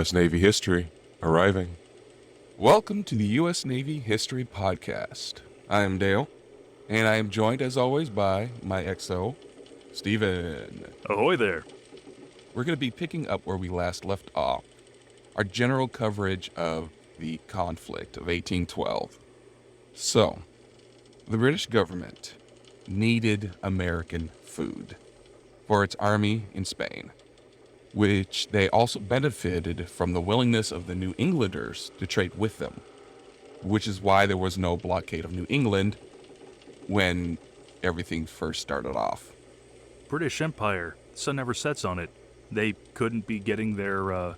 U.S. Navy history arriving. Welcome to the U.S. Navy History Podcast. I am Dale, and I am joined as always by my XO, Steven. Ahoy there. We're going to be picking up where we last left off, our general coverage of the conflict of 1812. So, the British government needed American food for its army in Spain, which they also benefited from the willingness of the New Englanders to trade with them, which is why there was no blockade of New England when everything first started off. British Empire. Sun never sets on it. They couldn't be getting their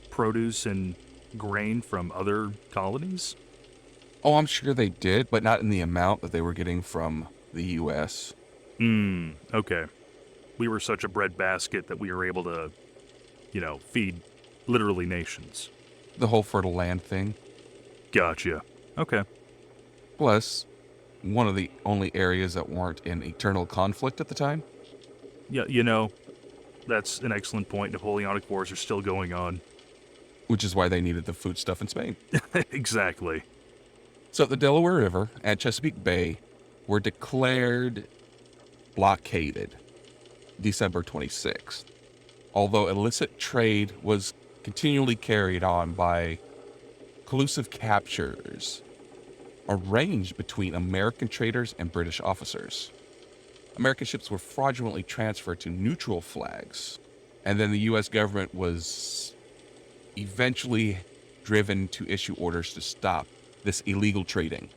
produce and grain from other colonies? Oh, I'm sure they did, but not in the amount that they were getting from the U.S. Okay. We were such a breadbasket that we were able to, feed literally nations. The whole fertile land thing. Gotcha. Okay. Plus, one of the only areas that weren't in eternal conflict at the time. Yeah, that's an excellent point. Napoleonic Wars are still going on. Which is why they needed the food stuff in Spain. Exactly. So the Delaware River and Chesapeake Bay were declared blockaded December 26th, although illicit trade was continually carried on by collusive captures arranged between American traders and British officers. American ships were fraudulently transferred to neutral flags, and then the U.S. government was eventually driven to issue orders to stop this illegal trading,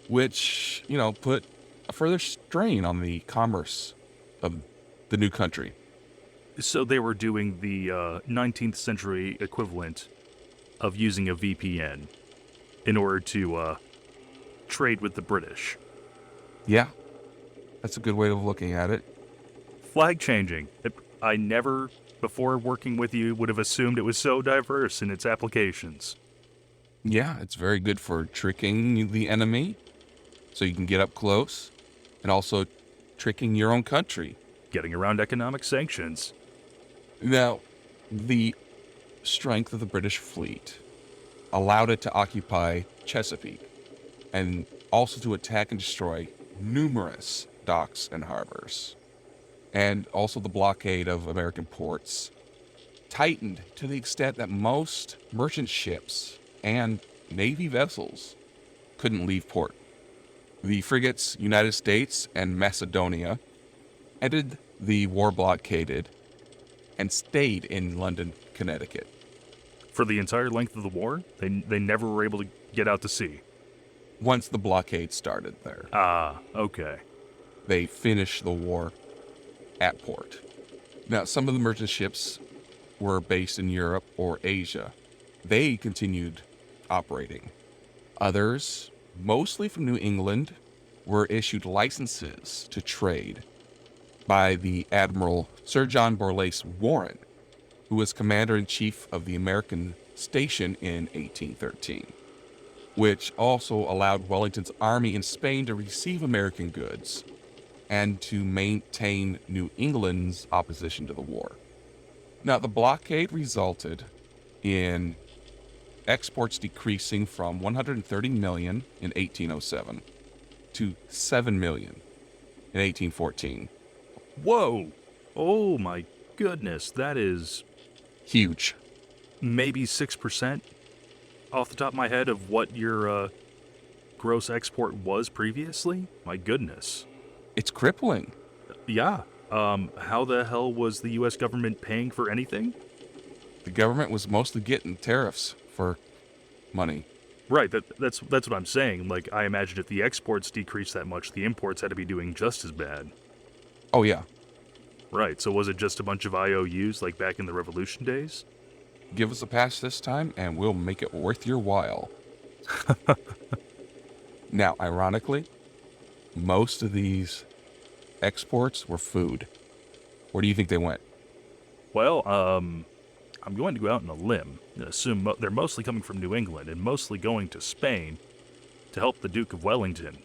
which, put a further strain on the commerce of the new country. So they were doing the 19th century equivalent of using a VPN in order to trade with the British. Yeah, that's a good way of looking at it. Flag changing. I never, before working with you, would have assumed it was so diverse in its applications. Yeah, it's very good for tricking the enemy, so you can get up close, and also tricking your own country. Getting around economic sanctions. Now, the strength of the British fleet allowed it to occupy Chesapeake, and also to attack and destroy numerous docks and harbors. And also the blockade of American ports tightened to the extent that most merchant ships and Navy vessels couldn't leave port. The frigates United States and Macedonia entered the war blockaded and stayed in London, Connecticut. For the entire length of the war, they never were able to get out to sea. Once the blockade started there. Ah, okay. They finished the war at port. Now, some of the merchant ships were based in Europe or Asia. They continued operating. Others, mostly from New England, were issued licenses to trade by the Admiral Sir John Borlase Warren, who was Commander-in-Chief of the American Station in 1813, which also allowed Wellington's army in Spain to receive American goods and to maintain New England's opposition to the war. Now, the blockade resulted in exports decreasing from 130 million in 1807 to 7 million in 1814. Whoa! Oh my goodness, that is Huge. maybe 6% off the top of my head of what your gross export was previously? My goodness. It's crippling. Yeah. How the hell was the U.S. government paying for anything? The government was mostly getting tariffs for money. Right, that's what I'm saying. Like, I imagine if the exports decreased that much, the imports had to be doing just as bad. Oh, yeah. Right, so was it just a bunch of IOUs like back in the Revolution days? Give us a pass this time, and we'll make it worth your while. Now, ironically, most of these exports were food. Where do you think they went? Well, I'm going to go out on a limb and assume they're mostly coming from New England and mostly going to Spain to help the Duke of Wellington.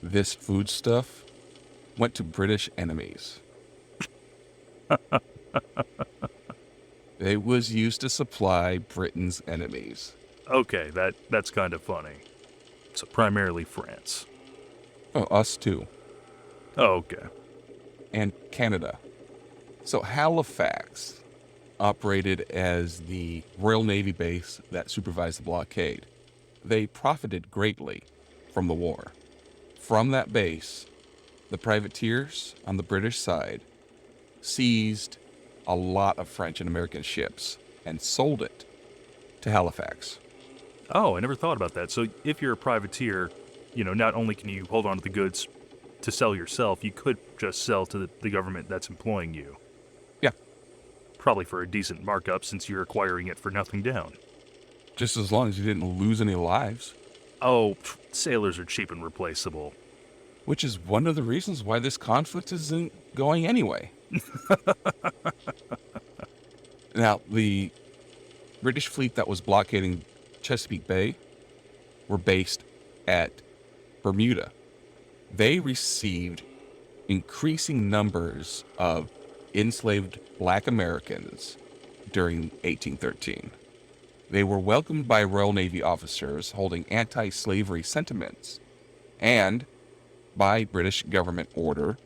This food stuff went to British enemies. It was used to supply Britain's enemies. Okay, that's kind of funny. So primarily France. Oh, us too. Oh, okay. And Canada. So Halifax operated as the Royal Navy base that supervised the blockade. They profited greatly from the war. From that base, the privateers on the British side seized a lot of French and American ships and sold it to Halifax. Oh, I never thought about that. So if you're a privateer, not only can you hold on to the goods to sell yourself, you could just sell to the government that's employing you. Yeah, Probably for a decent markup since you're acquiring it for nothing down. just as long as you didn't lose any lives, Oh, sailors are cheap and replaceable. which is one of the reasons why this conflict isn't going anyway. Now, the British fleet that was blockading Chesapeake Bay were based at Bermuda. They received increasing numbers of enslaved black Americans during 1813. They were welcomed by Royal Navy officers holding anti-slavery sentiments and, by British government order,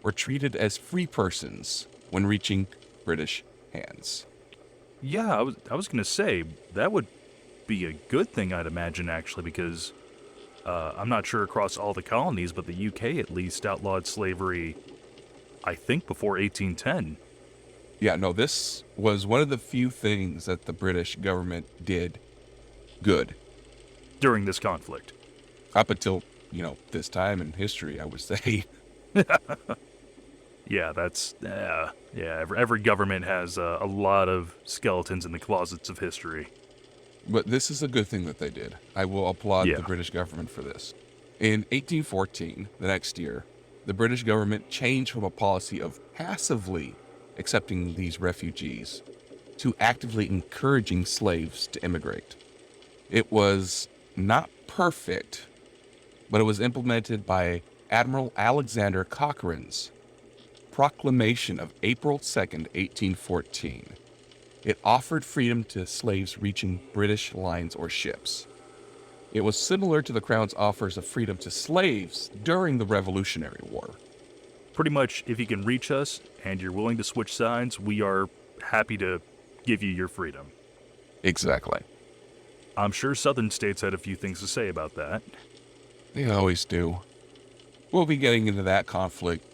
were treated as free persons when reaching British hands. Yeah, I was gonna say that would be a good thing, I'd imagine, actually, because I'm not sure across all the colonies, but the UK at least outlawed slavery, I think, before 1810. Yeah, no, this was one of the few things that the British government did good During this conflict. up until, this time in history, I would say. Yeah, that's Every government has a lot of skeletons in the closets of history. But this is a good thing that they did. I will applaud Yeah. the British government for this. In 1814, the next year, the British government changed from a policy of passively accepting these refugees to actively encouraging slaves to immigrate. It was not perfect, but it was implemented by Admiral Alexander Cochrane's proclamation of April 2nd, 1814. It offered freedom to slaves reaching British lines or ships. It was similar to the Crown's offers of freedom to slaves during the Revolutionary War. Pretty much, if you can reach us and you're willing to switch sides, we are happy to give you your freedom. Exactly. I'm sure southern states had a few things to say about that. They always do. We'll be getting into that conflict.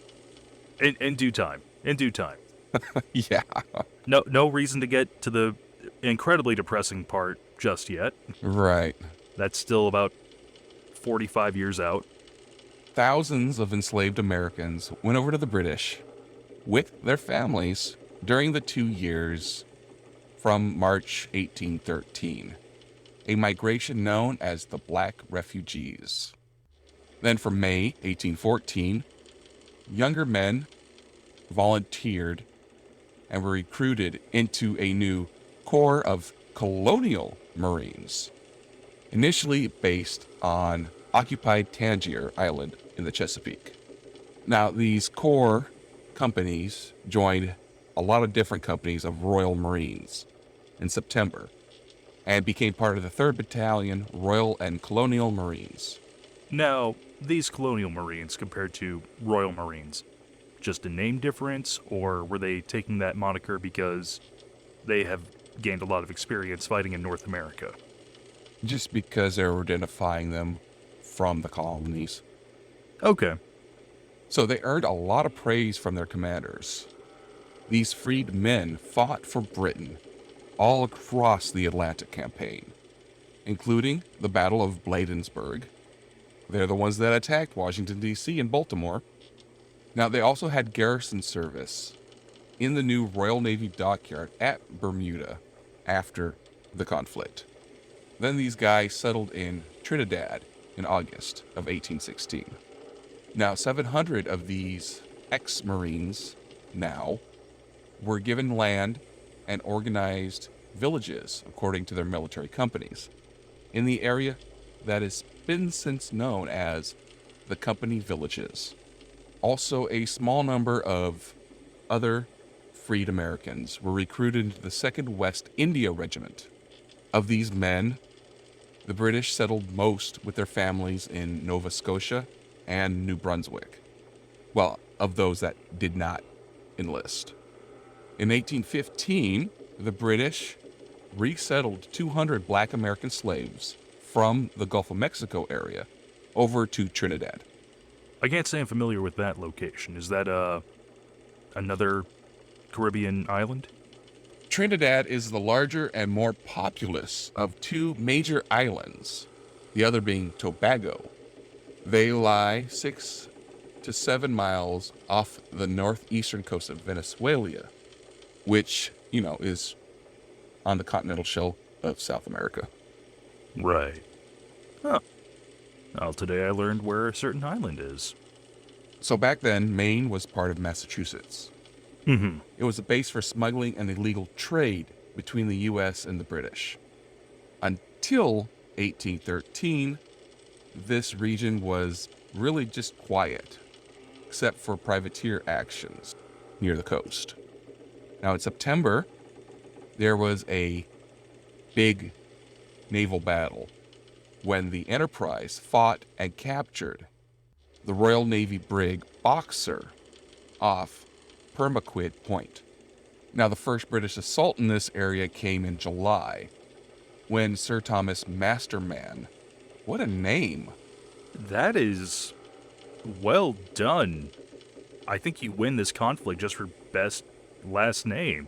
In due time. In due time. Yeah, No reason to get to the incredibly depressing part just yet. right. That's still about 45 years out. Thousands of enslaved Americans went over to the British with their families during the 2 years from March 1813, a migration known as the Black Refugees. Then from May 1814, younger men volunteered and were recruited into a new Corps of Colonial Marines, initially based on occupied Tangier Island in the Chesapeake. Now, these corps companies joined a lot of different companies of Royal Marines in September and became part of the 3rd Battalion Royal and Colonial Marines. Now, these colonial marines compared to Royal Marines, just a name difference, or were they taking that moniker because they have gained a lot of experience fighting in North America? Just because they were identifying them from the colonies. Okay. So they earned a lot of praise from their commanders. These freed men fought for Britain all across the Atlantic campaign, including the Battle of Bladensburg. They're the ones that attacked Washington, D.C. and Baltimore. Now, they also had garrison service in the new Royal Navy dockyard at Bermuda after the conflict. Then these guys settled in Trinidad in August of 1816. Now, 700 of these ex-Marines now were given land and organized villages according to their military companies in the area that has been since known as the Company Villages. Also, a small number of other freed Americans were recruited into the 2nd West India Regiment. Of these men, the British settled most with their families in Nova Scotia and New Brunswick. Well, of those that did not enlist. In 1815, the British resettled 200 black American slaves from the Gulf of Mexico area over to Trinidad. I can't say I'm familiar with that location. Is that another Caribbean island? Trinidad is the larger and more populous of two major islands, the other being Tobago. They lie 6 to 7 miles off the northeastern coast of Venezuela, which, is on the continental shelf of South America. Right. Huh. Well, today I learned where a certain island is. So back then, Maine was part of Massachusetts. Mm-hmm. It was a base for smuggling and illegal trade between the U.S. and the British. Until 1813, this region was really just quiet, except for privateer actions near the coast. Now, in September, there was a big naval battle when the Enterprise fought and captured the Royal Navy brig Boxer off Pemaquid Point. Now, the first British assault in this area came in July when Sir Thomas Masterman, what a name, That is well done. I think you win this conflict just for best last name.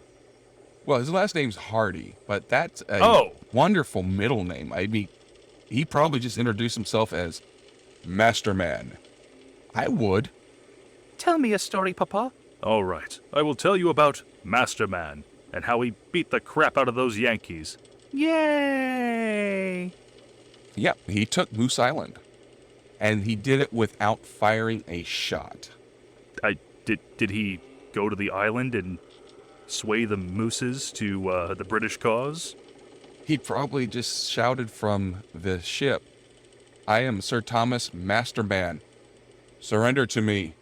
well, his last name's Hardy, but that's a wonderful middle name. I mean, he probably just introduced himself as Masterman. I would. Tell me a story, Papa. All right, I will tell you about Masterman and how he beat the crap out of those Yankees. Yay! Yep, he took Moose Island, and he did it without firing a shot. Did he go to the island and sway the mooses to the British cause? He probably just shouted from the ship, "I am Sir Thomas Masterman. Surrender to me."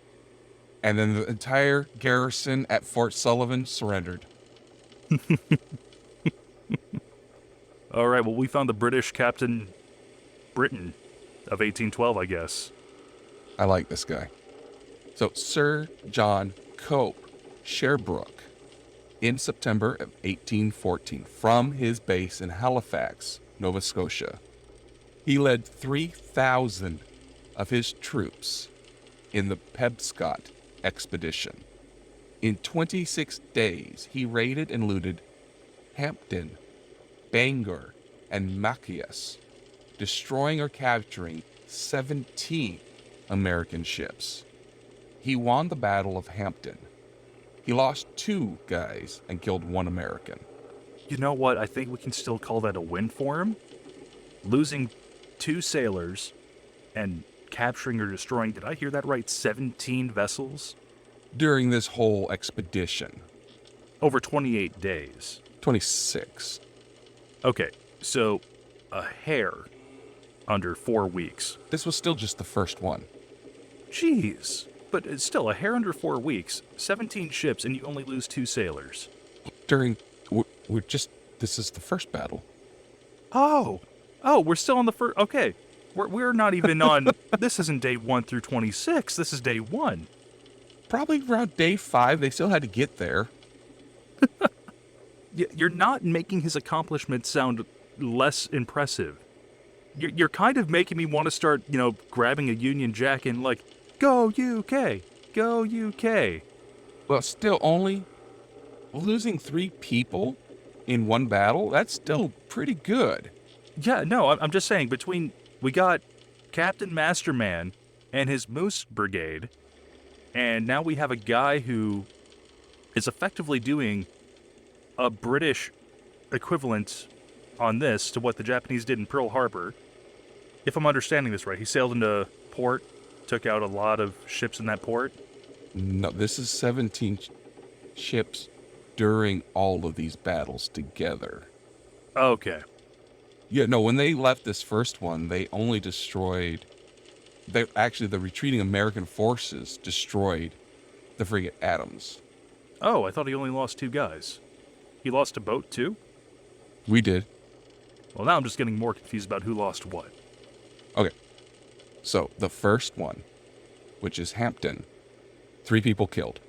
And then the entire garrison at Fort Sullivan surrendered. All right, well, we found the British Captain Britain of 1812, I guess. I like this guy. So Sir John Cope Sherbrooke, in September of 1814, from his base in Halifax, Nova Scotia, he led 3,000 of his troops in the Pebscot expedition. In 26 days, he raided and looted Hampton, Bangor, and Machias, destroying or capturing 17 American ships. He won the Battle of Hampton. He lost 2 guys and killed 1 American. You know what? I think we can still call that a win for him. Losing 2 sailors and capturing or destroying, did I hear that right, 17 vessels? During this whole expedition, Over 28 days. 26. Okay, so a hair under 4 weeks. This was still just the first one. Jeez. But it's still a hair under 4 weeks, 17 ships, and you only lose 2 sailors. This is the first battle. Oh, we're still on the first. Okay, we're not even on. This isn't day 1 through 26. This is day 1. Probably around day 5, they still had to get there. You're not making his accomplishments sound less impressive. You're kind of making me want to start, grabbing a Union Jack and like, go UK, go UK. Well, still only losing 3 people in one battle, that's still pretty good. Yeah, no, I'm just saying, we got Captain Masterman and his Moose Brigade, and now we have a guy who is effectively doing a British equivalent on this to what the Japanese did in Pearl Harbor. If I'm understanding this right, he sailed into port, took out a lot of ships in that port. No, this is 17 ships during all of these battles together. Okay. Yeah, no, when they left this first one, they only destroyed... the retreating American forces destroyed the frigate Adams. Oh, I thought he only lost 2 guys. He lost a boat too? We did. Well, now I'm just getting more confused about who lost what. Okay. So the first one, which is Hampton, 3 people killed.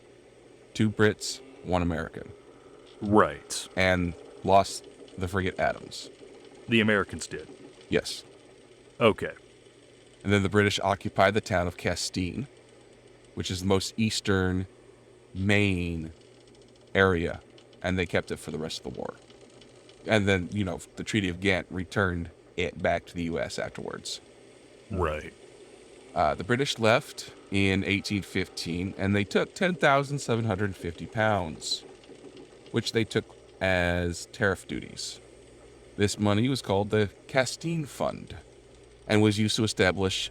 2 Brits, 1 American. Right. And lost the frigate Adams. The Americans did. Yes. Okay. And then the British occupied the town of Castine, which is the most eastern Maine area, and they kept it for the rest of the war. And then, the Treaty of Ghent returned it back to the U.S. afterwards. Right. The British left in 1815, and they took 10,750 pounds, which they took as tariff duties. This money was called the Castine Fund, and was used to establish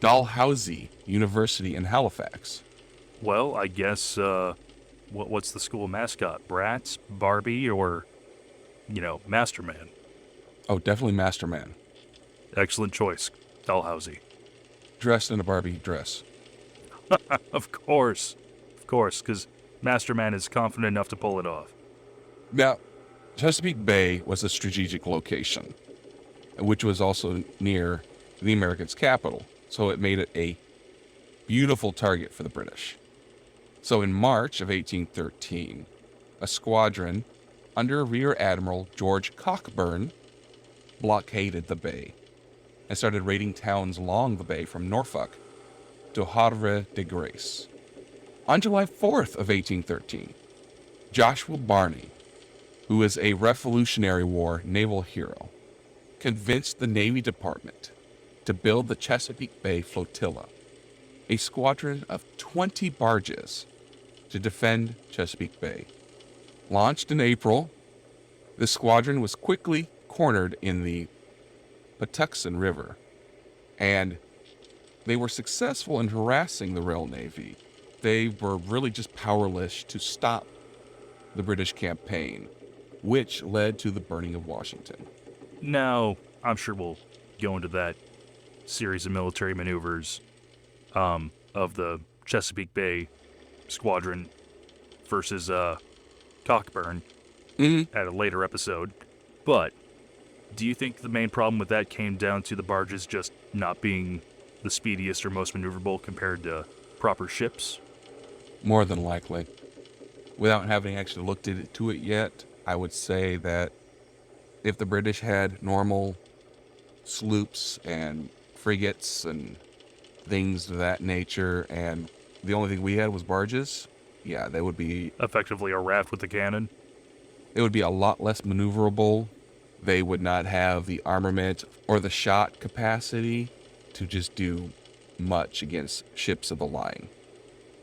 Dalhousie University in Halifax. Well, I guess, what's the school mascot? Bratz? Barbie? Or, Masterman? Oh, definitely Masterman. Excellent choice, Dalhousie. Dressed in a Barbie dress. Of course, because Masterman is confident enough to pull it off. Now, Chesapeake Bay was a strategic location, which was also near the Americans' capital, so it made it a beautiful target for the British. So in March of 1813, a squadron under Rear Admiral George Cockburn blockaded the bay and started raiding towns along the bay from Norfolk to Havre de Grace. On July 4th of 1813, Joshua Barney, who is a Revolutionary War naval hero, convinced the Navy Department to build the Chesapeake Bay Flotilla, a squadron of 20 barges to defend Chesapeake Bay. Launched in April, the squadron was quickly cornered in the Patuxent River, and they were successful in harassing the Royal Navy. They were really just powerless to stop the British campaign, which led to the burning of Washington. Now, I'm sure we'll go into that series of military maneuvers of the Chesapeake Bay Squadron versus Cockburn at a later episode. But do you think the main problem with that came down to the barges just not being the speediest or most maneuverable compared to proper ships? More than likely. Without having actually looked into it yet, I would say that if the British had normal sloops and frigates and things of that nature, and the only thing we had was barges, yeah, they would be... Effectively a raft with a cannon? It would be a lot less maneuverable. They would not have the armament or the shot capacity to just do much against ships of the line.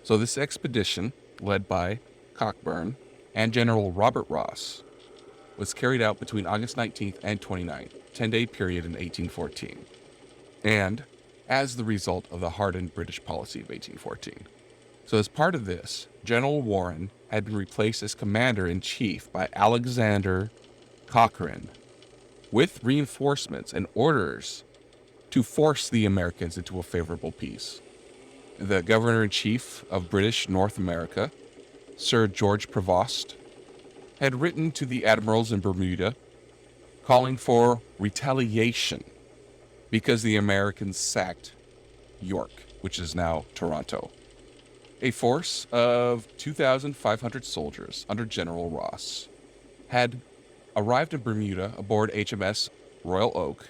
So this expedition, led by Cockburn and General Robert Ross, was carried out between August 19th and 29th, 10-day period in 1814, and as the result of the hardened British policy of 1814. So as part of this, General Warren had been replaced as commander-in-chief by Alexander Cochrane, with reinforcements and orders to force the Americans into a favorable peace. The governor-in-chief of British North America, Sir George Prevost, had written to the admirals in Bermuda calling for retaliation because the Americans sacked York, which is now Toronto. A force of 2,500 soldiers under General Ross had arrived in Bermuda aboard HMS Royal Oak,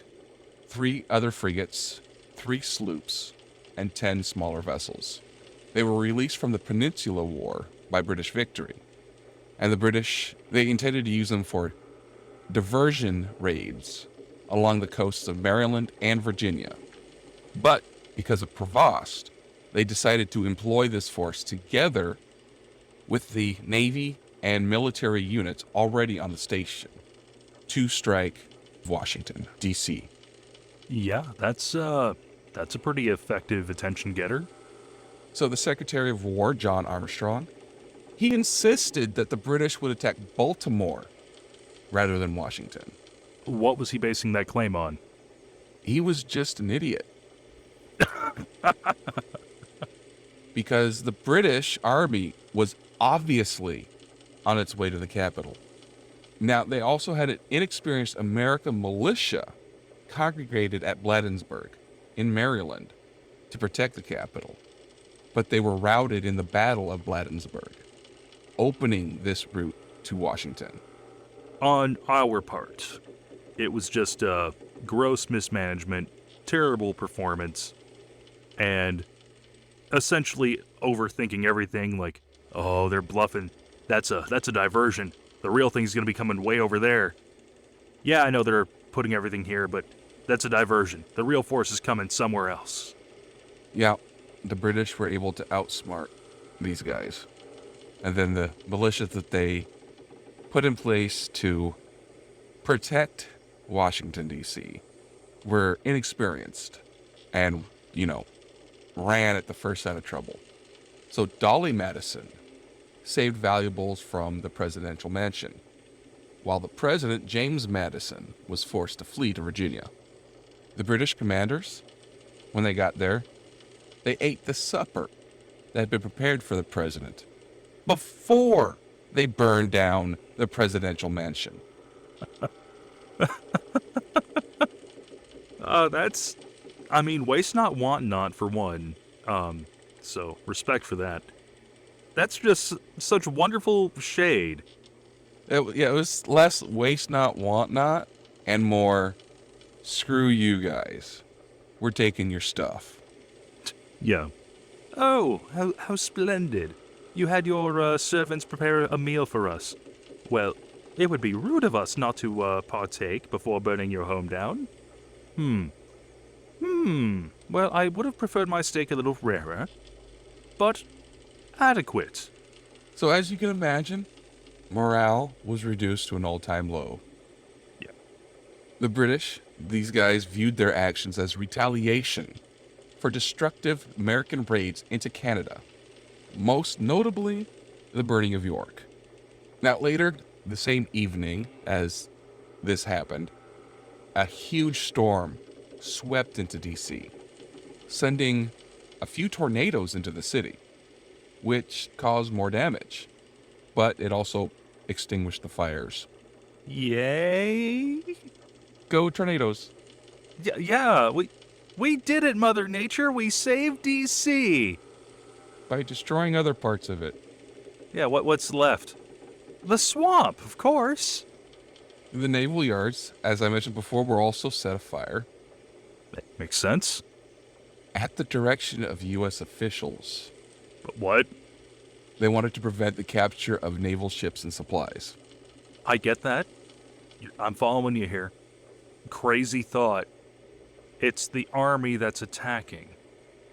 3 other frigates, 3 sloops, and 10 smaller vessels. They were released from the Peninsula War by British victory, and the British, they intended to use them for diversion raids along the coasts of Maryland and Virginia. But because of Prevost, they decided to employ this force together with the Navy and military units already on the station to strike Washington, D.C. Yeah, that's a pretty effective attention getter. So the Secretary of War, John Armstrong, he insisted that the British would attack Baltimore rather than Washington. What was he basing that claim on? He was just an idiot. Because the British Army was obviously on its way to the capital. Now, they also had an inexperienced American militia congregated at Bladensburg in Maryland to protect the capital, but they were routed in the Battle of Bladensburg, opening this route to Washington. On our part, it was just gross mismanagement, terrible performance, and essentially overthinking everything. Like, oh, they're bluffing. That's a diversion. The real thing's gonna be coming way over there. Yeah, I know they're putting everything here, but that's a diversion. The real force is coming somewhere else. Yeah, the British were able to outsmart these guys. And then the militia that they put in place to protect Washington, D.C. were inexperienced and, ran at the first sign of trouble. So Dolly Madison saved valuables from the presidential mansion, while the president, James Madison, was forced to flee to Virginia. The British commanders, when they got there, they ate the supper that had been prepared for the president before they burned down the presidential mansion. Waste not, want not, for one. So respect for that. That's just such wonderful shade. It was less waste not, want not, and more screw you guys. We're taking your stuff. Yeah. Oh, how splendid. You had your servants prepare a meal for us. Well, it would be rude of us not to partake before burning your home down. Well, I would have preferred my steak a little rarer, but adequate. So as you can imagine, morale was reduced to an all-time low. Yeah. The British, these guys viewed their actions as retaliation for destructive American raids into Canada, most notably the burning of York. Now later, the same evening as this happened, a huge storm swept into D.C., sending a few tornadoes into the city, which caused more damage, but it also extinguished the fires. Yay! Go tornadoes. Yeah, we did it, Mother Nature. We saved DC. By destroying other parts of it. Yeah, what's left? The swamp, of course. The naval yards, as I mentioned before, were also set afire That makes sense. at the direction of U.S. officials. But what? They wanted to prevent the capture of naval ships and supplies. I get that. I'm following you here. Crazy thought. It's the army that's attacking.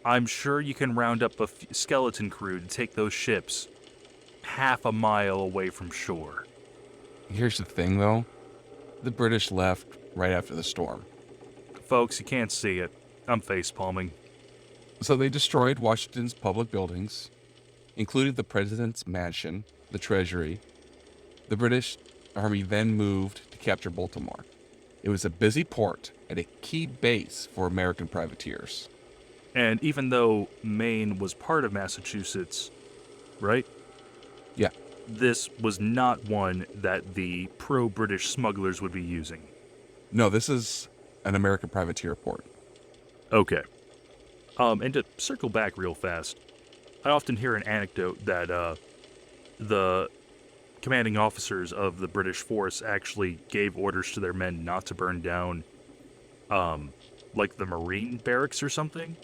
I'm sure you can round up a skeleton crew to take those ships half a mile away from shore. Here's the thing, though. The British left right after the storm. Folks, you can't see it. I'm face-palming. So they destroyed Washington's public buildings, including the president's mansion, the treasury. The British Army then moved to capture Baltimore. It was a busy port and a key base for American privateers. And even though Maine was part of Massachusetts, right? Yeah. This was not one that the pro-British smugglers would be using. No, this is an American privateer port. Okay. And to circle back real fast, I often hear an anecdote that the commanding officers of the British force actually gave orders to their men not to burn down, like the Marine barracks or something,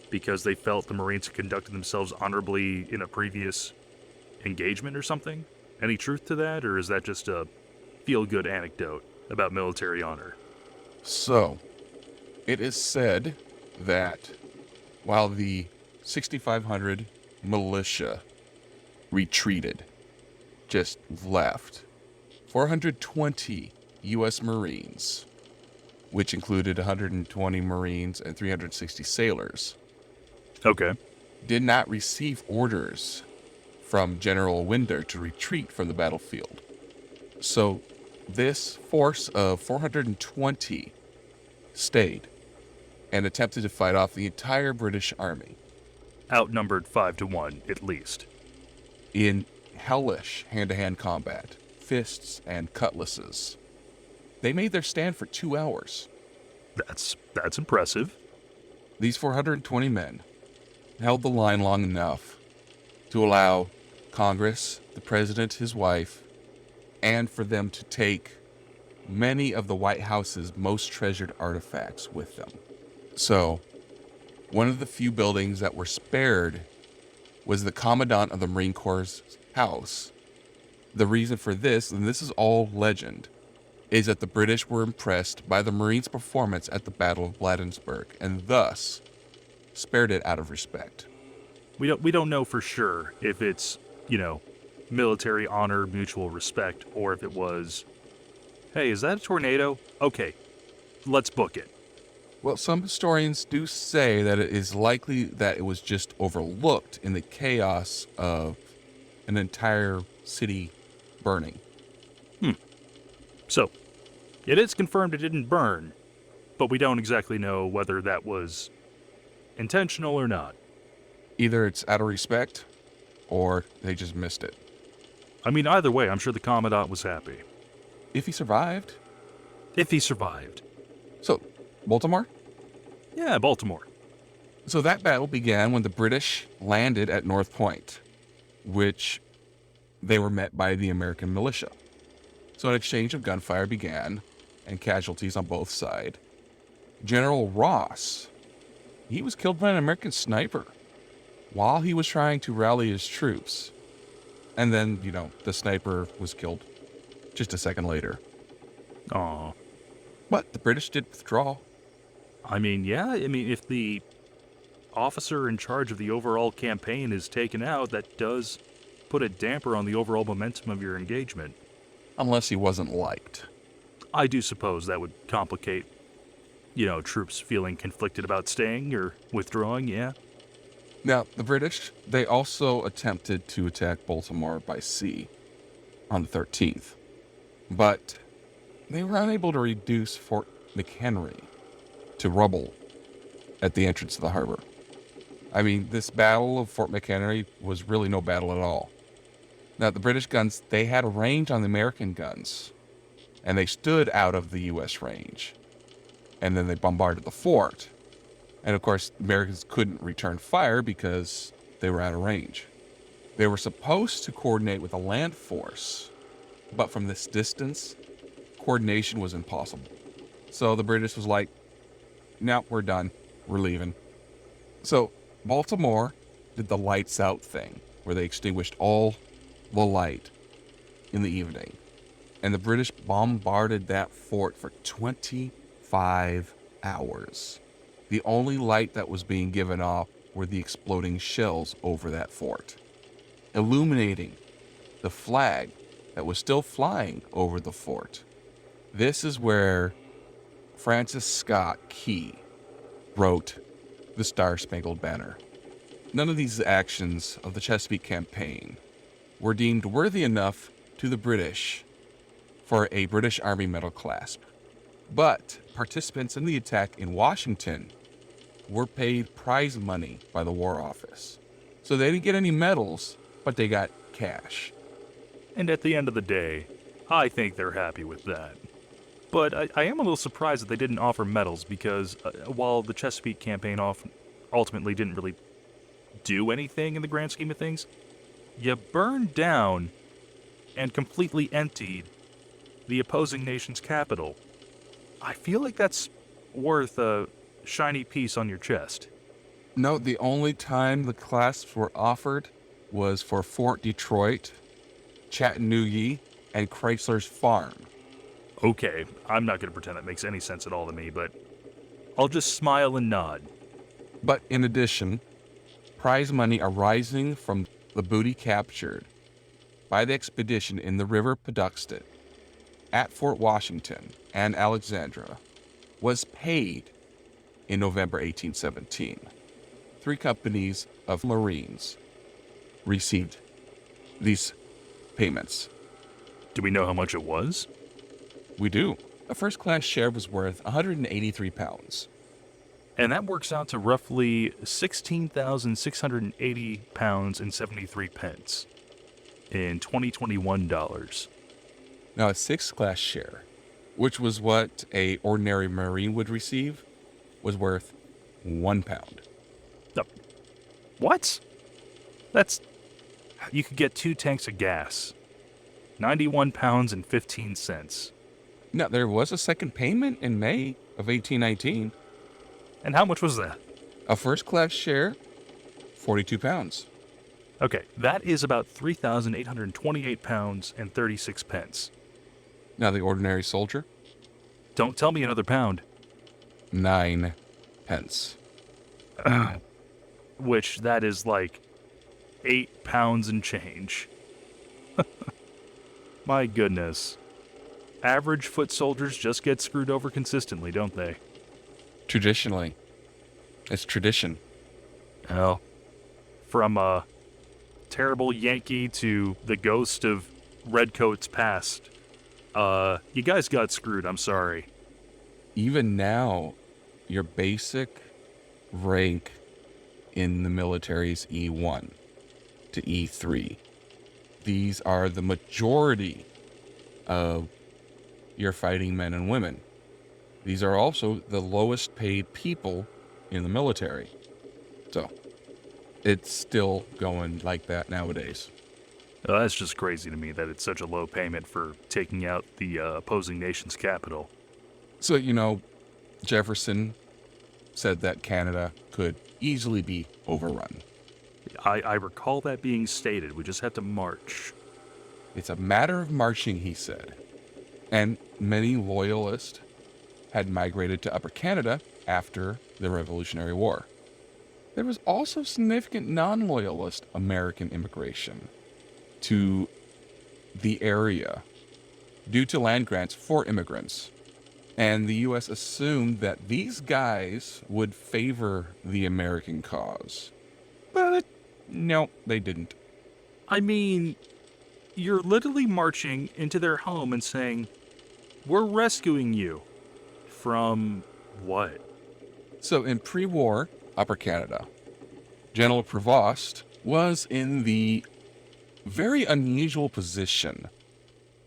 because they felt the Marines had conducted themselves honorably in a previous engagement or something. Any truth to that, or is that just a feel-good anecdote about military honor? So, it is said that while the 6,500 militia retreated, just left, 420 U.S. Marines, which included 120 Marines and 360 sailors, Okay. did not receive orders from General Winder to retreat from the battlefield. So this force of 420 stayed and attempted to fight off the entire British army. Outnumbered 5-1, at least. In hellish hand-to-hand combat, fists and cutlasses. They made their stand for 2 hours. That's impressive. These 420 men held the line long enough to allow Congress, the president, his wife, and for them to take many of the White House's most treasured artifacts with them. So, one of the few buildings that were spared was the Commandant of the Marine Corps' house. The reason for this, and this is all legend, is that the British were impressed by the Marines' performance at the Battle of Bladensburg, and thus spared it out of respect. We don't know for sure if it's, military honor, mutual respect, or if it was, hey, is that a tornado? Okay, let's book it. Well, some historians do say that it is likely that it was just overlooked in the chaos of an entire city burning. So, it is confirmed it didn't burn, but we don't exactly know whether that was intentional or not. Either it's out of respect, or they just missed it. I mean, either way, I'm sure the Commandant was happy. If he survived. If he survived. So, Baltimore? Yeah, Baltimore. So that battle began when the British landed at North Point, which they were met by the American militia. So an exchange of gunfire began, and casualties on both sides. General Ross, he was killed by an American sniper while he was trying to rally his troops. And then, the sniper was killed just a second later. Aw. But the British did withdraw. If the officer in charge of the overall campaign is taken out, that does put a damper on the overall momentum of your engagement. Unless he wasn't liked. I do suppose that would complicate, troops feeling conflicted about staying or withdrawing, yeah. Now, the British, they also attempted to attack Baltimore by sea on the 13th. But they were unable to reduce Fort McHenry to rubble at the entrance of the harbor. I mean, this battle of Fort McHenry was really no battle at all. Now, the British guns, they had a range on the American guns, and they stood out of the U.S. range. And then they bombarded the fort. And of course, the Americans couldn't return fire because they were out of range. They were supposed to coordinate with a land force, but from this distance, coordination was impossible. So the British was like, no, we're done. We're leaving. So Baltimore did the lights out thing, where they extinguished all the light in the evening. And the British bombarded that fort for 25 hours. The only light that was being given off were the exploding shells over that fort, illuminating the flag that was still flying over the fort. This is where Francis Scott Key wrote the Star-Spangled Banner. None of these actions of the Chesapeake campaign were deemed worthy enough to the British for a British Army medal clasp. But participants in the attack in Washington were paid prize money by the War Office. So they didn't get any medals, but they got cash. And at the end of the day, I think they're happy with that. But I am a little surprised that they didn't offer medals because while the Chesapeake campaign ultimately didn't really do anything in the grand scheme of things, you burned down and completely emptied the opposing nation's capital. I feel like that's worth a shiny piece on your chest. No, the only time the clasps were offered was for Fort Detroit, Chattanooga, and Chrysler's Farm. Okay, I'm not going to pretend that makes any sense at all to me, but I'll just smile and nod. But in addition, prize money arising from the booty captured by the expedition in the River Patuxent at Fort Washington and Alexandria was paid in November 1817. 3 companies of Marines received these payments. Do we know how much it was? We do. A first-class share was worth 183 pounds. And that works out to roughly 16,680 pounds and 73 pence. in 2021 dollars. Now, a 6th class share, which was what a ordinary Marine would receive, was worth £1. What? That's... You could get 2 tanks of gas. 91 pounds and 15 cents. Now, there was a second payment in May of 1819. And how much was that? A 1st class share, £42. Okay, that is about 3,828 pounds and 36 pence. Now, the ordinary soldier, Don't tell me another pound. 9 pence. Which, that is like 8 pounds and change. My goodness. Average foot soldiers just get screwed over consistently, don't they? Traditionally, it's tradition. Well, from a terrible Yankee to the ghost of Redcoats past, you guys got screwed, I'm sorry. Even now, your basic rank in the military is E1 to E3. These are the majority of your fighting men and women. These are also the lowest paid people in the military. So, it's still going like that nowadays. That's just crazy to me that it's such a low payment for taking out the opposing nation's capital. So, Jefferson said that Canada could easily be overrun. I recall that being stated. We just had to march. It's a matter of marching, he said. And many loyalists had migrated to Upper Canada after the Revolutionary War. There was also significant non-loyalist American immigration to the area due to land grants for immigrants. And the U.S. assumed that these guys would favor the American cause. But no, they didn't. I mean, you're literally marching into their home and saying, "We're rescuing you." From what? So in pre-war Upper Canada, General Prevost was in the very unusual position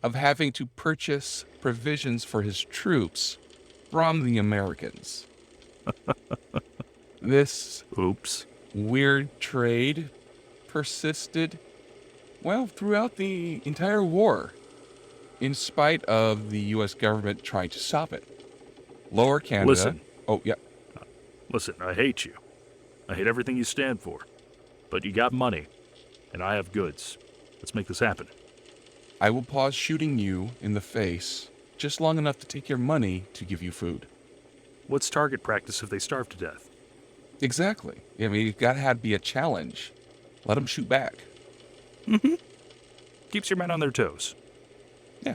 of having to purchase provisions for his troops from the Americans. This Oops. weird trade persisted, well, throughout the entire war, in spite of the U.S. government trying to stop it. Lower Canada... Listen. Oh, yeah. Listen, I hate you. I hate everything you stand for. But you got money, and I have goods. Let's make this happen. I will pause shooting you in the face just long enough to take your money to give you food. What's target practice if they starve to death? Exactly. I mean, it gotta have to be a challenge. Let them shoot back. Keeps your men on their toes. Yeah.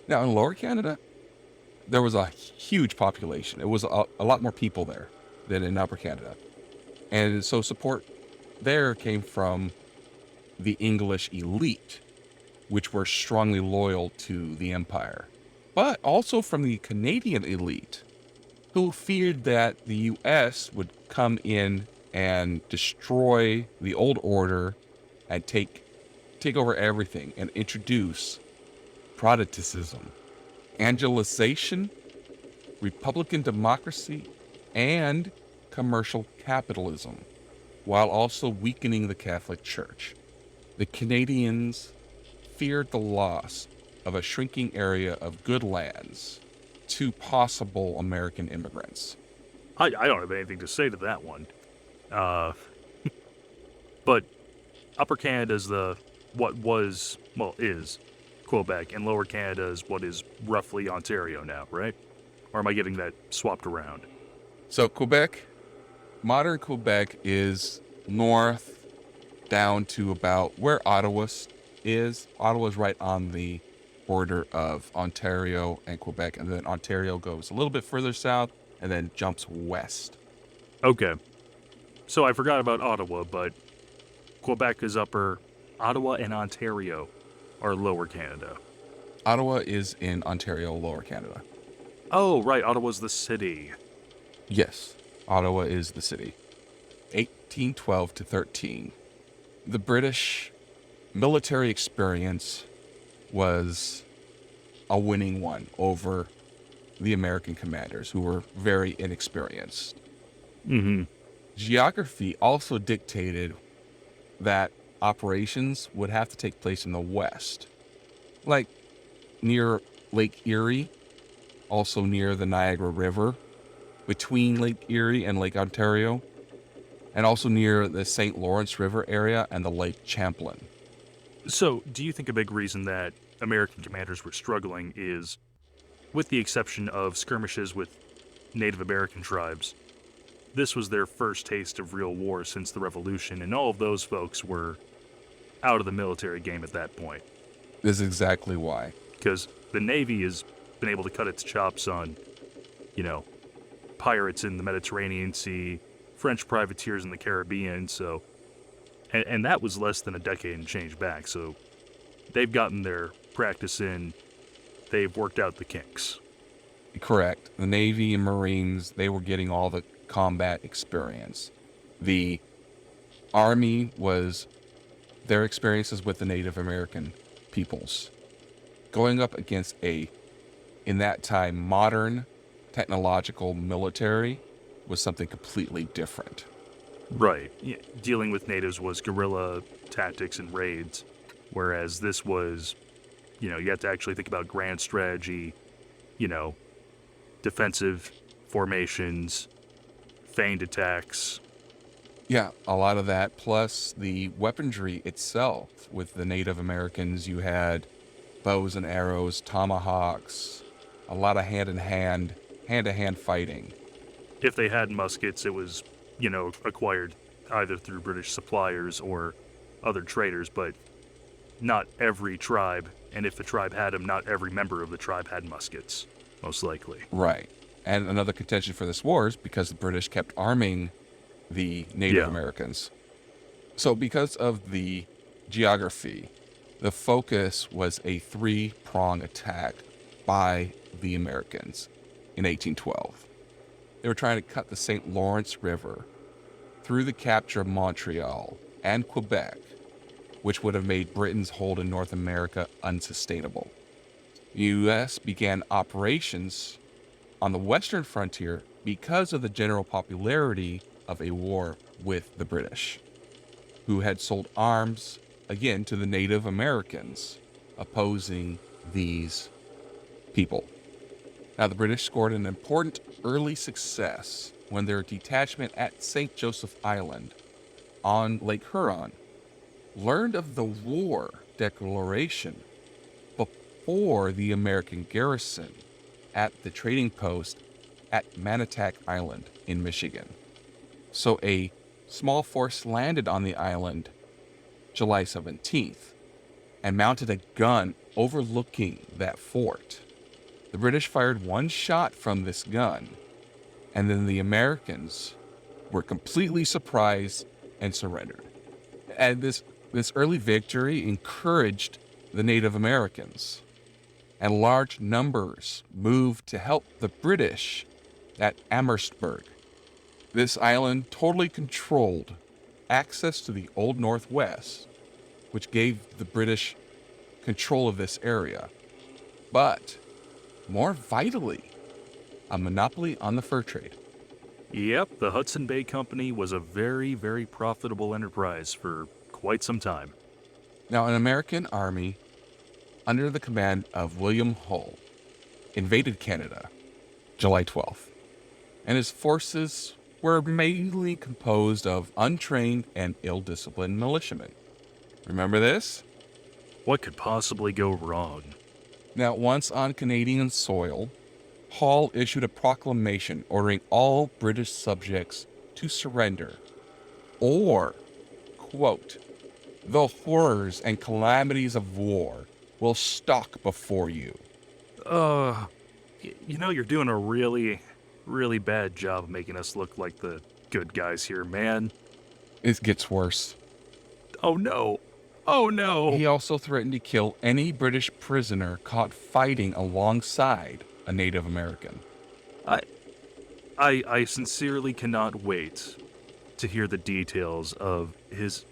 Now, in Lower Canada, there was a huge population. It was a lot more people there than in Upper Canada. And so support there came from the English elite, which were strongly loyal to the Empire, but also from the Canadian elite, who feared that the U.S. would come in and destroy the old order and take over everything and introduce Protestantism, Angelicization, Republican democracy, and commercial capitalism, while also weakening the Catholic Church. The Canadians feared the loss of a shrinking area of good lands to possible American immigrants. I don't have anything to say to that one. But Upper Canada is is Quebec, and Lower Canada is what is roughly Ontario now, right? Or am I getting that swapped around? So Quebec, modern Quebec is north down to about where Ottawa is. Ottawa's right on the border of Ontario and Quebec, and then Ontario goes a little bit further south and then jumps west. Okay. So I forgot about Ottawa, but Quebec is upper. Ottawa and Ontario are Lower Canada. Ottawa is in Ontario, Lower Canada. Oh, right. Ottawa's the city. Yes, Ottawa is the city. 1812 to 13. The British military experience was a winning one over the American commanders, who were very inexperienced. Mm-hmm. Geography also dictated that operations would have to take place in the west, like near Lake Erie, also near the Niagara River, between Lake Erie and Lake Ontario, and also near the St. Lawrence River area and the Lake Champlain. So, do you think a big reason that American commanders were struggling is, with the exception of skirmishes with Native American tribes, this was their first taste of real war since the Revolution, and all of those folks were out of the military game at that point? This is exactly why. Because the Navy has been able to cut its chops on, you know, pirates in the Mediterranean Sea, French privateers in the Caribbean, so... And that was less than a decade and change back, so they've gotten their practice in, they've worked out the kinks. Correct. The Navy and Marines, they were getting all the combat experience. The Army was their experiences with the Native American peoples. Going up against a, in that time, modern technological military was something completely different. Right. Yeah, dealing with natives was guerrilla tactics and raids, whereas this was, you had to actually think about grand strategy, defensive formations, feigned attacks. Yeah, a lot of that, plus the weaponry itself. With the Native Americans, you had bows and arrows, tomahawks, a lot of hand-to-hand fighting. If they had muskets, it was, acquired either through British suppliers or other traders, but not every tribe, and if the tribe had them, not every member of the tribe had muskets, most likely. Right. And another contention for this war is because the British kept arming the Native Americans. So because of the geography, the focus was a three-prong attack by the Americans in 1812. They were trying to cut the St. Lawrence River through the capture of Montreal and Quebec, which would have made Britain's hold in North America unsustainable. The U.S. began operations on the western frontier because of the general popularity of a war with the British, who had sold arms, again, to the Native Americans, opposing these people. Now, the British scored an important early success when their detachment at St. Joseph Island on Lake Huron learned of the war declaration before the American garrison at the trading post at Manitowoc Island in Michigan. So a small force landed on the island July 17th and mounted a gun overlooking that fort. The British fired one shot from this gun, and then the Americans were completely surprised and surrendered. And this early victory encouraged the Native Americans, and large numbers moved to help the British at Amherstburg. This island totally controlled access to the Old Northwest, which gave the British control of this area. But more vitally, a monopoly on the fur trade. Yep, the Hudson Bay Company was a very, very profitable enterprise for quite some time. Now, an American army under the command of William Hull invaded Canada July 12th, and his forces were mainly composed of untrained and ill-disciplined militiamen. Remember this? What could possibly go wrong? Now, once on Canadian soil, Hull issued a proclamation ordering all British subjects to surrender, or, quote, "the horrors and calamities of war will stalk before you." You're doing a really, really bad job of making us look like the good guys here, man. It gets worse. Oh no. Oh no. He also threatened to kill any British prisoner caught fighting alongside a Native American. I sincerely cannot wait to hear the details of his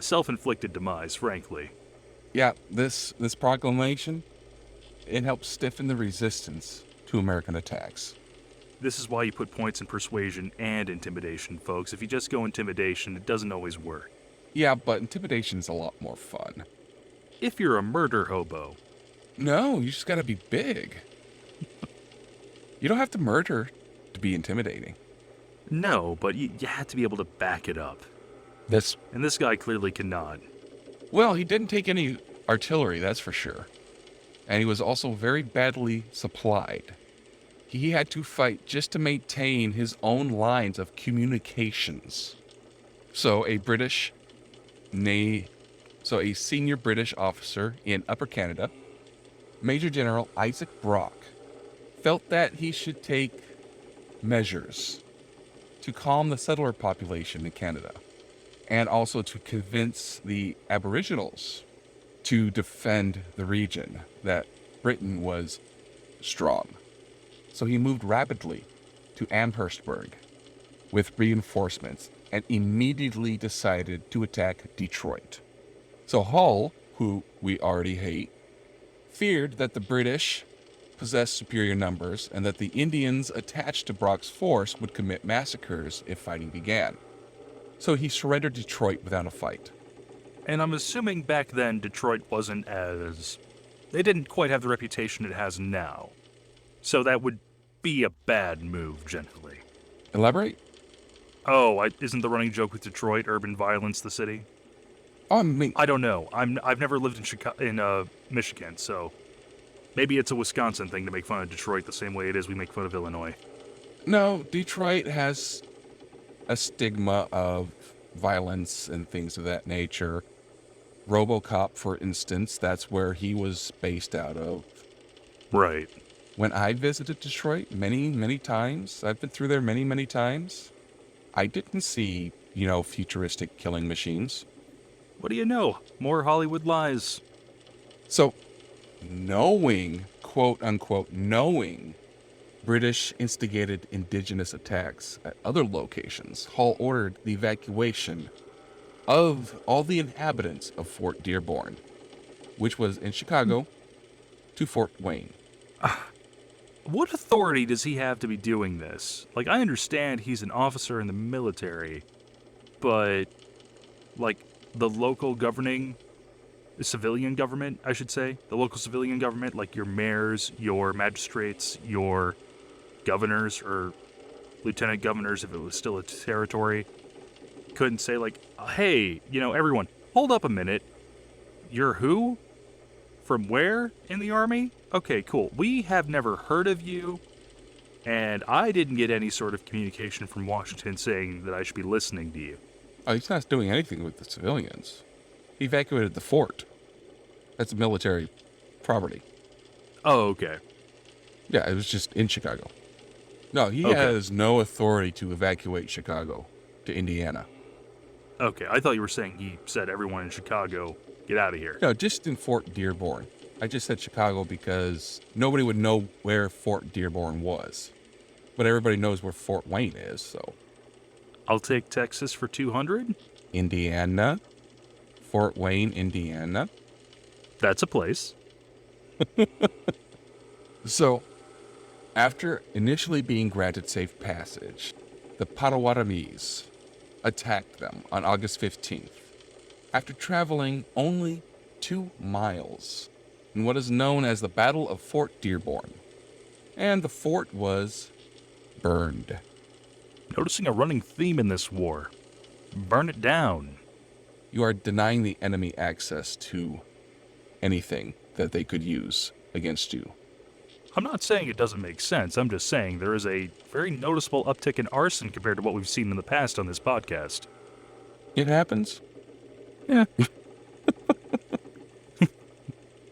self-inflicted demise, frankly. Yeah, this proclamation, it helped stiffen the resistance to American attacks. This is why you put points in persuasion and intimidation, folks. If you just go intimidation, it doesn't always work. Yeah, but intimidation's a lot more fun. If you're a murder hobo. No, you just gotta be big. You don't have to murder to be intimidating. No, but you have to be able to back it up. That's And this guy clearly cannot. Well, he didn't take any artillery, that's for sure. And he was also very badly supplied. He had to fight just to maintain his own lines of communications. So a senior British officer in Upper Canada, Major General Isaac Brock, felt that he should take measures to calm the settler population in Canada, and also to convince the Aboriginals to defend the region, that Britain was strong. So he moved rapidly to Amherstburg with reinforcements and immediately decided to attack Detroit. So Hull, who we already hate, feared that the British possessed superior numbers and that the Indians attached to Brock's force would commit massacres if fighting began. So he surrendered Detroit without a fight. And I'm assuming back then Detroit wasn't as... They didn't quite have the reputation it has now. So that would be a bad move, generally. Elaborate? Oh, isn't the running joke with Detroit urban violence the city? I mean, I don't know. I've never lived in Michigan, so maybe it's a Wisconsin thing to make fun of Detroit the same way it is we make fun of Illinois. no, Detroit has a stigma of violence and things of that nature. RoboCop, for instance, that's where he was based out of. Right. When I visited Detroit many times, I've been through there many times, I didn't see, futuristic killing machines. What do you know? More Hollywood lies. So, knowing, quote unquote, knowing British instigated indigenous attacks at other locations, Hull ordered the evacuation of all the inhabitants of Fort Dearborn, which was in Chicago, to Fort Wayne. What authority does he have to be doing this? Like, I understand he's an officer in the military, but, like, the local civilian government, I should say, the local civilian government, like your mayors, your magistrates, your governors, or lieutenant governors if it was still a territory, couldn't say, like, hey, everyone, hold up a minute. You're who? From where in the Army? Okay, cool. We have never heard of you, and I didn't get any sort of communication from Washington saying that I should be listening to you. Oh, he's not doing anything with the civilians. He evacuated the fort. That's military property. Oh, okay. Yeah, it was just in Chicago. No, he Okay. has no authority to evacuate Chicago to Indiana. Okay, I thought you were saying he said everyone in Chicago, get out of here. No, just in Fort Dearborn. I just said Chicago because nobody would know where Fort Dearborn was. But everybody knows where Fort Wayne is, so. I'll take Texas for 200. Indiana. Fort Wayne, Indiana. That's a place. So, after initially being granted safe passage, the Potawatomis attacked them on August 15th, after traveling only 2 miles in what is known as the Battle of Fort Dearborn. And the fort was burned. Noticing a running theme in this war. Burn it down. You are denying the enemy access to anything that they could use against you. I'm not saying it doesn't make sense. I'm just saying there is a very noticeable uptick in arson compared to what we've seen in the past on this podcast. It happens. Yeah.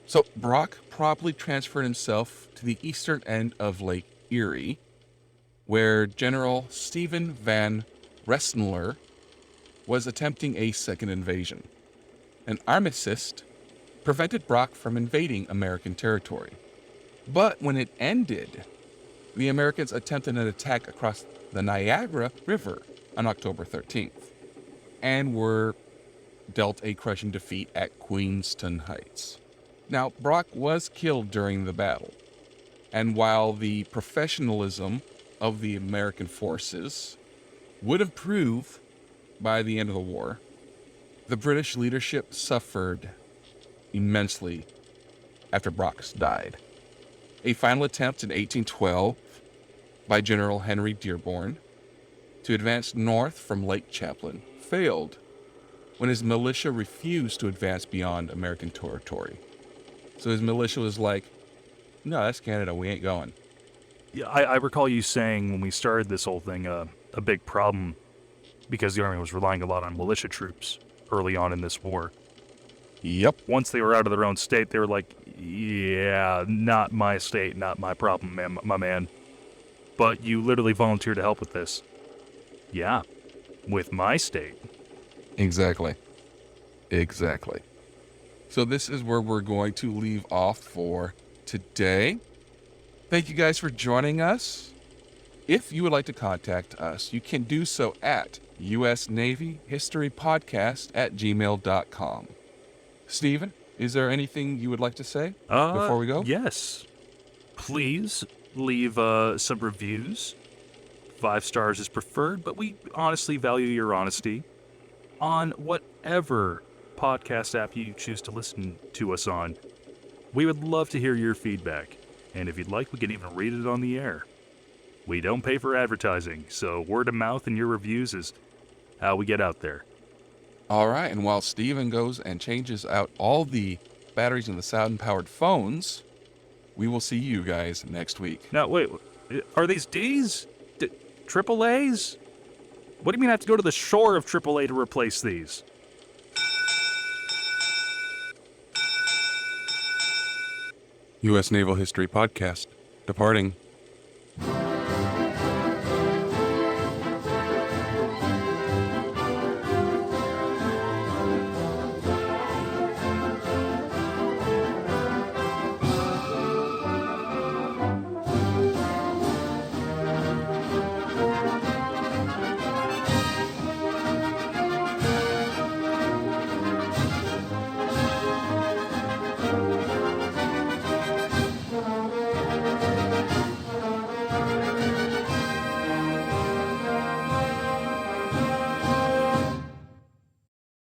So Brock promptly transferred himself to the eastern end of Lake Erie, where General Stephen Van Rensselaer was attempting a second invasion. An armistice prevented Brock from invading American territory. But when it ended, the Americans attempted an attack across the Niagara River on October 13th and were dealt a crushing defeat at Queenston Heights. Now, Brock was killed during the battle, and while the professionalism of the American forces would have proved by the end of the war, the British leadership suffered immensely after Brock died. A final attempt in 1812 by General Henry Dearborn to advance north from Lake Champlain failed when his militia refused to advance beyond American territory. So his militia was like, no, that's Canada, we ain't going. Yeah, I recall you saying when we started this whole thing, a big problem because the Army was relying a lot on militia troops early on in this war. Yep. Once they were out of their own state, they were like, yeah, not my state, not my problem, my man. But you literally volunteered to help with this. Yeah, with my state. Exactly. So this is where we're going to leave off for today. Thank you guys for joining us. If you would like to contact us, you can do so at usnavyhistorypodcast@gmail.com. Stephen, is there anything you would like to say before we go? Yes. Please leave some reviews. 5 stars is preferred, but we honestly value your honesty on whatever podcast app you choose to listen to us on. We would love to hear your feedback, and if you'd like, we can even read it on the air. We don't pay for advertising, so word of mouth and your reviews is how we get out there. All right, and while Stephen goes and changes out all the batteries in the sound-powered phones, we will see you guys next week. Now, wait, are these Ds? Triple A's? What do you mean I have to go to the shore of AAA to replace these? U.S. Naval History Podcast, departing.